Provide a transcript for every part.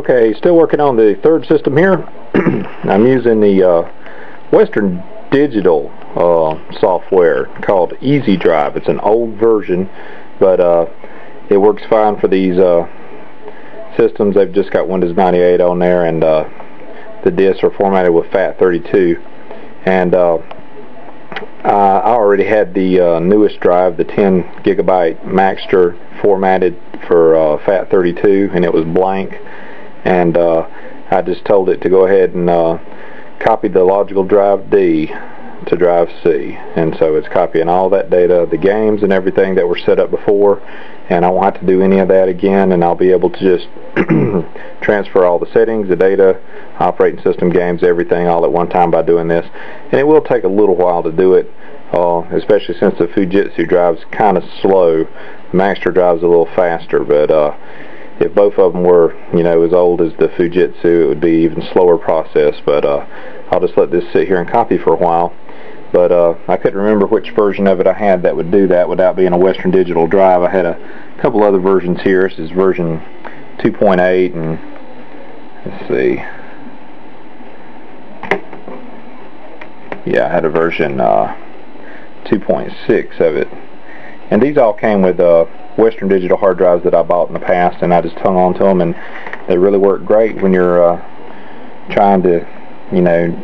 Okay, still working on the third system here. I'm using the Western Digital software called Easy Drive. It's an old version, but it works fine for these systems. They've just got Windows 98 on there, and the disks are formatted with FAT32. And I already had the newest drive, the 10 gigabyte Maxter, formatted for FAT32, and it was blank. And I just told it to go ahead and copy the logical drive D to drive C, and so it's copying all that data, the games and everything that were set up before, and I won't have to do any of that again, and I'll be able to just transfer all the settings, the data, operating system, games, everything all at one time by doing this. And it will take a little while to do it, especially since the Fujitsu drive's kind of slow. The Maxter drive's a little faster, but if both of them were, you know, as old as the Fujitsu, it would be even slower process. But I'll just let this sit here and copy for a while. But I couldn't remember which version of it I had that would do that without being a Western Digital drive. I had a couple other versions here. This is version 2.8, and let's see. Yeah, I had a version 2.6 of it. And these all came with Western Digital hard drives that I bought in the past, and I just hung on to them, and they really work great when you're trying to, you know,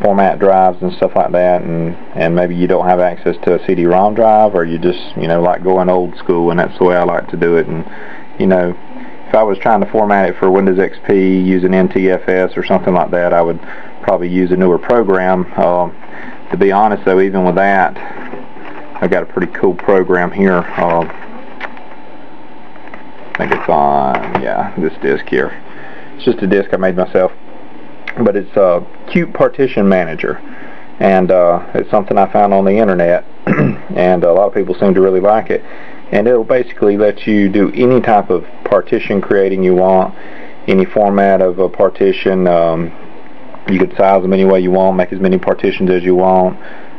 format drives and stuff like that, and maybe you don't have access to a CD-ROM drive, or you just, you know, like going old school, and that's the way I like to do it. And, you know, if I was trying to format it for Windows XP using NTFS or something like that, I would probably use a newer program. To be honest though, even with that, I've got a pretty cool program here. I think it's on, yeah, this disk here. It's just a disk I made myself, but it's a Qt Partition Manager, and it's something I found on the internet, and a lot of people seem to really like it. And it'll basically let you do any type of partition creating you want, any format of a partition. You could size them any way you want, make as many partitions as you want.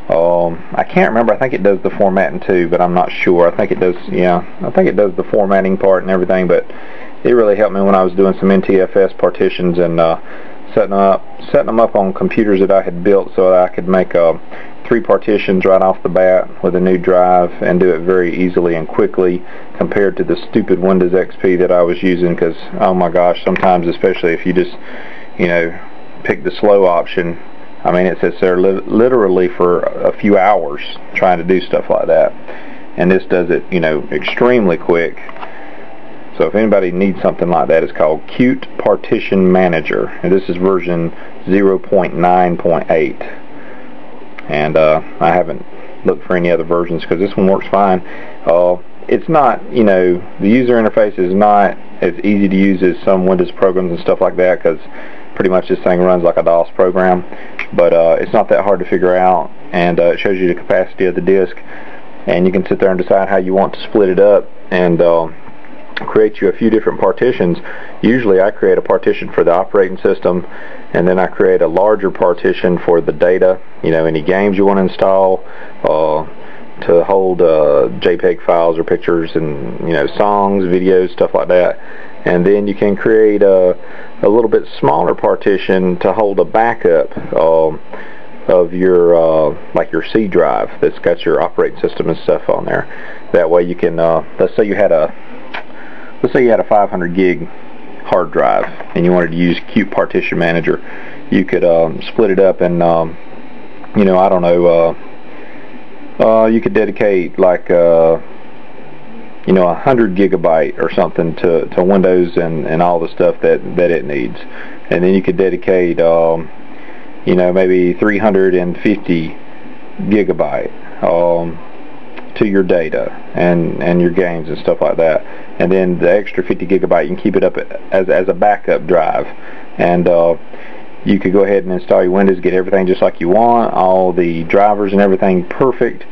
I can't remember. I think it does the formatting too, but I'm not sure. I think it does. Yeah, I think it does the formatting part and everything. But it really helped me when I was doing some NTFS partitions and setting them up on computers that I had built, so that I could make 3 partitions right off the bat with a new drive and do it very easily and quickly, compared to the stupid Windows XP that I was using. Because oh my gosh, sometimes, especially if you just, you know, pick the slow option, I mean, it sits there literally for a few hours trying to do stuff like that, and this does it, you know, extremely quick. So if anybody needs something like that, it's called Qt Partition Manager, and this is version 0.9.8. And I haven't looked for any other versions because this one works fine. It's not, you know, the user interface is not as easy to use as some Windows programs and stuff like that, because pretty much this thing runs like a DOS program, but it's not that hard to figure out, and it shows you the capacity of the disk, and you can sit there and decide how you want to split it up, and create you a few different partitions. Usually I create a partition for the operating system, and then I create a larger partition for the data, you know, any games you want to install, to hold JPEG files or pictures, and, you know, songs, videos, stuff like that. And then you can create a little bit smaller partition to hold a backup of your like your C drive that's got your operating system and stuff on there. That way you can, let's say you had a 500 gig hard drive and you wanted to use Qt Partition Manager, you could split it up, and you know, I don't know, you could dedicate like you know, 100 gigabyte or something to Windows and all the stuff that it needs, and then you could dedicate you know, maybe 350 gigabyte to your data and your games and stuff like that, and then the extra 50 gigabyte you can keep it up as a backup drive, and you could go ahead and install your Windows, get everything just like you want, all the drivers and everything perfect.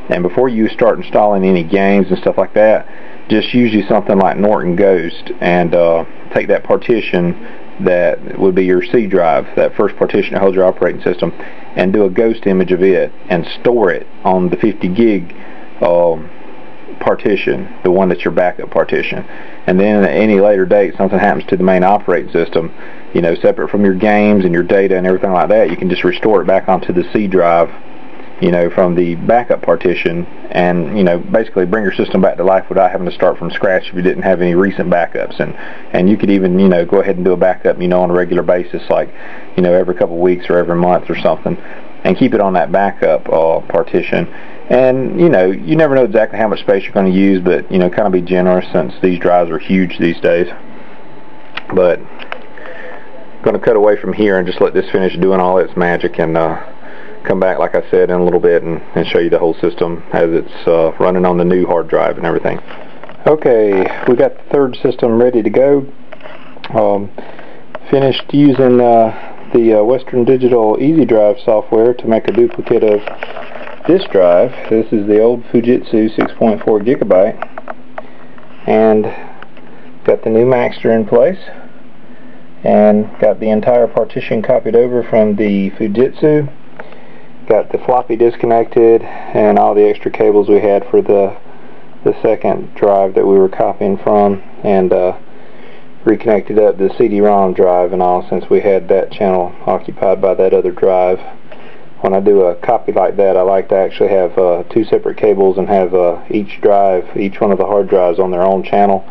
And before you start installing any games and stuff like that, just use you something like Norton Ghost, and take that partition that would be your C drive, that first partition that holds your operating system, and do a ghost image of it and store it on the 50 gig partition, the one that's your backup partition. And then at any later date, something happens to the main operating system, you know, separate from your games and your data and everything like that, you can just restore it back onto the C drive, you know, from the backup partition, and, you know, basically bring your system back to life without having to start from scratch if you didn't have any recent backups. And you could even, you know, go ahead and do a backup, you know, on a regular basis, like, you know, every couple of weeks or every month or something, and keep it on that backup partition. And, you know, you never know exactly how much space you're going to use, but, you know, kind of be generous since these drives are huge these days. But I'm going to cut away from here and just let this finish doing all its magic, and come back, like I said, in a little bit and show you the whole system as it's running on the new hard drive and everything. Okay, we got the third system ready to go. Finished using the Western Digital Easy Drive software to make a duplicate of this drive. This is the old Fujitsu 6.4 gigabyte, and got the new Maxter in place, and got the entire partition copied over from the Fujitsu. Got the floppy disconnected and all the extra cables we had for the second drive that we were copying from, and reconnected up the CD-ROM drive and all, since we had that channel occupied by that other drive. When I do a copy like that, I like to actually have two separate cables and have each one of the hard drives on their own channel.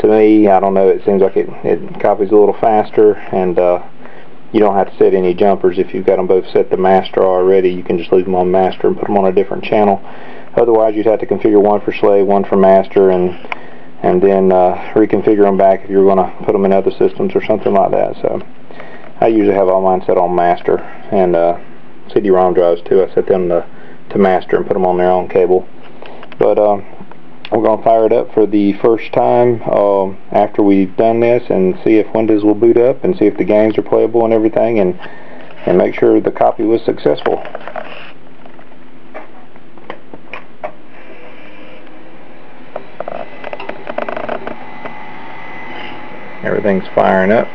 To me, I don't know, it seems like it copies a little faster, and you don't have to set any jumpers. If you've got them both set to master already, you can just leave them on master and put them on a different channel. Otherwise, you'd have to configure one for slave, one for master, and then reconfigure them back if you were going to put them in other systems or something like that. So I usually have all mine set on master, and CD-ROM drives too. I set them to master and put them on their own cable. But we're going to fire it up for the first time after we've done this, and see if Windows will boot up, and see if the games are playable and everything, and make sure the copy was successful. Everything's firing up.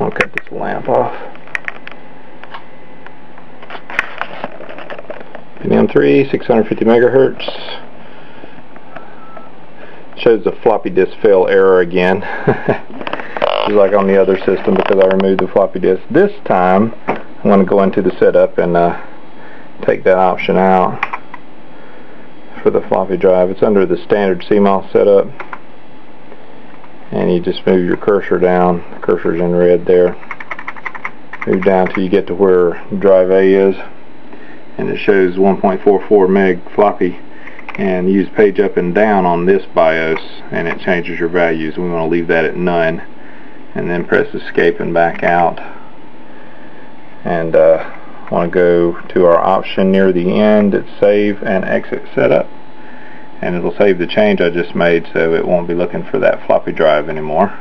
I'll cut this lamp off. Pinion 3, 650 megahertz. Shows the floppy disk fail error again. Just like on the other system, because I removed the floppy disk. This time, I'm going to go into the setup and take that option out for the floppy drive. It's under the standard CMOS setup, and you just move your cursor down. The cursor's in red there. Move down till you get to where drive A is, and it shows 1.44 meg floppy, and use page up and down on this BIOS and it changes your values. We want to leave that at none, and then press escape and back out, and want to go to our option near the end. It's save and exit setup, and it'll save the change I just made, so it won't be looking for that floppy drive anymore.